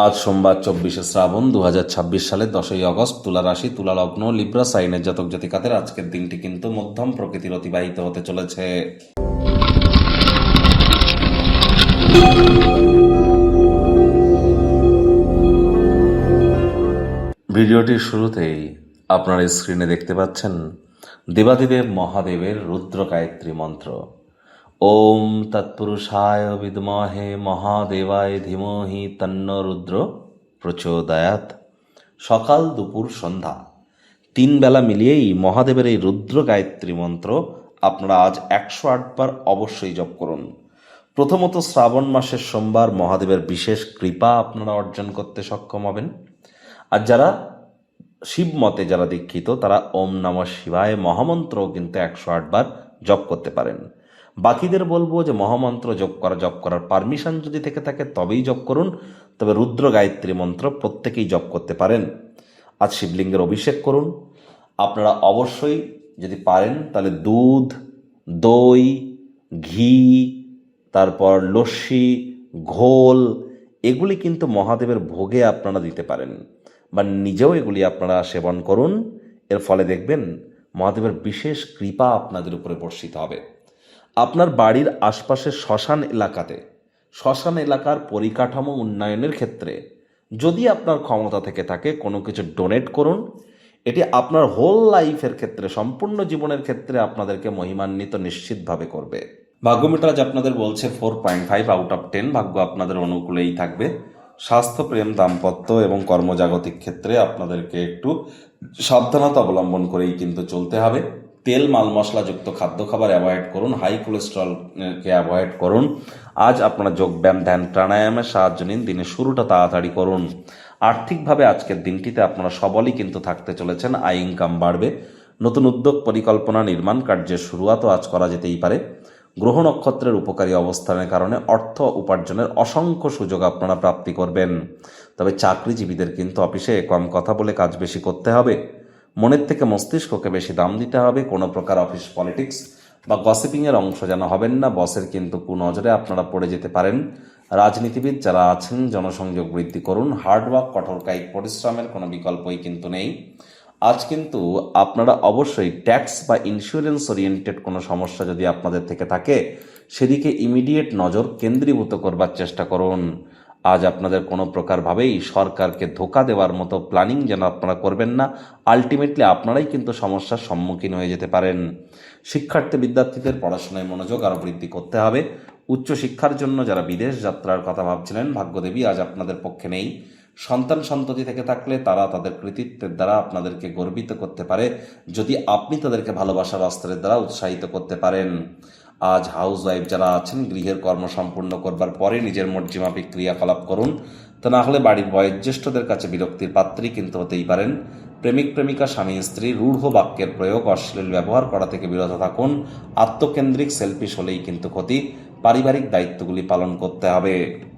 আজ সোমবার 24শে শ্রাবণ 2026 সালের 10ই আগস্ট। তুলা রাশি, তুলা লগ্ন, লিব্রা সাইনের জাতক জাতিকাদের আজকের দিনটি কিন্তু মধ্যম প্রকৃতির অতিবাহিত হতে চলেছে। ভিডিওটির শুরুতেই আপনারা স্ক্রিনে দেখতে পাচ্ছেন দেবাদিদেব মহাদেবের রুদ্র গায়ত্রী মন্ত্র। ওম তৎপুরুষায় বিদ্মহে মহাদেবায় ধীমহি তন্ন রুদ্র প্রচোদয়াৎ। সকাল, দুপুর, সন্ধ্যা 3 বেলা মিলিয়েই মহাদেবের এই রুদ্র গায়ত্রী মন্ত্র আপনারা আজ 108 বার অবশ্যই জপ করুন। প্রথমত, শ্রাবণ মাসের সোমবার মহাদেবের বিশেষ কৃপা আপনারা অর্জন করতে সক্ষম হবেন। আর যারা শিব মতে যারা দীক্ষিত তারা ওম নমঃ শিবায় মহামন্ত্রও কিন্তু 108 বার জপ করতে পারেন। বাকিদের বলবো যে মহামন্ত্র জপ করার পারমিশন যদি থেকে থাকে তবেই জপ করুন, তবে রুদ্র গায়ত্রী মন্ত্র প্রত্যেকেই জপ করতে পারেন। আজ শিবলিঙ্গের অভিষেক করুন। আপনারা অবশ্যই যদি পারেন তাহলে দুধ, দই, ঘি, তারপর লস্যি, ঘোল এগুলি কিন্তু মহাদেবের ভোগে আপনারা দিতে পারেন বা নিজেও এগুলি আপনারা সেবন করুন। এর ফলে দেখবেন মহাদেবের বিশেষ কৃপা আপনাদের উপরে বর্ষিত হবে। আপনার বাড়ির আশপাশের শ্মশান এলাকার পরিকাঠামো উন্নয়নের ক্ষেত্রে যদি আপনার ক্ষমতা থেকে থাকে কোনো কিছু ডোনেট করুন। এটি আপনার হোল লাইফের ক্ষেত্রে, সম্পূর্ণ জীবনের ক্ষেত্রে আপনাদেরকে মহিমান্বিত নিশ্চিতভাবে করবে। ভাগ্যমিটার আজ আপনাদের বলছে 4.5 আউট অফ 10। ভাগ্য আপনাদের অনুকূলেই থাকবে। স্বাস্থ্য, প্রেম, দাম্পত্য এবং কর্মজাগতিক ক্ষেত্রে আপনাদেরকে একটু সাবধানতা অবলম্বন করেই কিন্তু চলতে হবে। তেল, মাল মশলাযুক্ত খাদ্য খাবার অ্যাভয়েড করুন। হাই কোলেস্ট্রলকে অ্যাভয়েড করুন। আজ আপনারা যোগব্যায়াম, ধ্যান, প্রাণায়ামের সাহায্য নিন। দিনের শুরুটা তাড়াতাড়ি করুন। আর্থিকভাবে আজকের দিনটিতে আপনারা সবলই কিন্তু থাকতে চলেছেন। আয় ইনকাম বাড়বে। নতুন উদ্যোগ, পরিকল্পনা, নির্মাণ কার্যের শুরুয়াতও আজ করা যেতেই পারে। গ্রহ নক্ষত্রের উপকারী অবস্থানের কারণে অর্থ উপার্জনের অসংখ্য সুযোগ আপনারা প্রাপ্তি করবেন। তবে চাকরিজীবীদের কিন্তু অফিসে কম কথা বলে কাজ বেশি করতে হবে। মনের থেকে মস্তিষ্ককে বেশি দাম দিতে হবে। কোনো প্রকার অফিস পলিটিক্স বা গসিপিংয়ের অংশ যেন হবেন না। বসের কিন্তু কুনজরে আপনারা পড়ে যেতে পারেন। রাজনীতিবিদ যারা আছেন জনসংযোগ বৃদ্ধি করুন। হার্ডওয়ার্ক, কঠোর কায়িক পরিশ্রমের কোনো বিকল্পই কিন্তু নেই। আজ কিন্তু আপনারা অবশ্যই ট্যাক্স বা ইন্স্যুরেন্স ওরিয়েন্টেড কোনো সমস্যা যদি আপনাদের থেকে থাকে সেদিকে ইমিডিয়েট নজর কেন্দ্রীভূত করবার চেষ্টা করুন। আজ আপনাদের কোনো প্রকারভাবেই সরকারকে ধোঁকা দেওয়ার মতো প্ল্যানিং যেন আপনারা করবেন না। আলটিমেটলি আপনারাই কিন্তু সমস্যার সম্মুখীন হয়ে যেতে পারেন। বিদ্যার্থীদের পড়াশোনায় মনোযোগ আরও বৃদ্ধি করতে হবে। উচ্চশিক্ষার জন্য যারা বিদেশ যাত্রার কথা ভাবছিলেন, ভাগ্যদেবী আজ আপনাদের পক্ষে নেই। সন্তান সন্ততি থেকে থাকলে তারা তাদের কৃতিত্বের দ্বারা আপনাদেরকে গর্বিত করতে পারে যদি আপনি তাদেরকে ভালোবাসার অস্ত্রের দ্বারা উৎসাহিত করতে পারেন। আজ হাউস ওয়াইফ যারা আছেন গৃহের কর্ম সম্পূর্ণ করবার পরে নিজের মর্জিমাফিক ক্রিয়াকলাপ করুন। তা না হলে বাড়ির বয়োজ্যেষ্ঠদের কাছে বিরক্তির পাত্রী কিন্তু হতেই পারেন। প্রেমিক প্রেমিকা, স্বামী স্ত্রী রূঢ় বাক্যের প্রয়োগ, অশ্লীল ব্যবহার করা থেকে বিরত থাকুন। আত্মকেন্দ্রিক সেলফিশ হলেই কিন্তু ক্ষতি। পারিবারিক দায়িত্বগুলি পালন করতে হবে।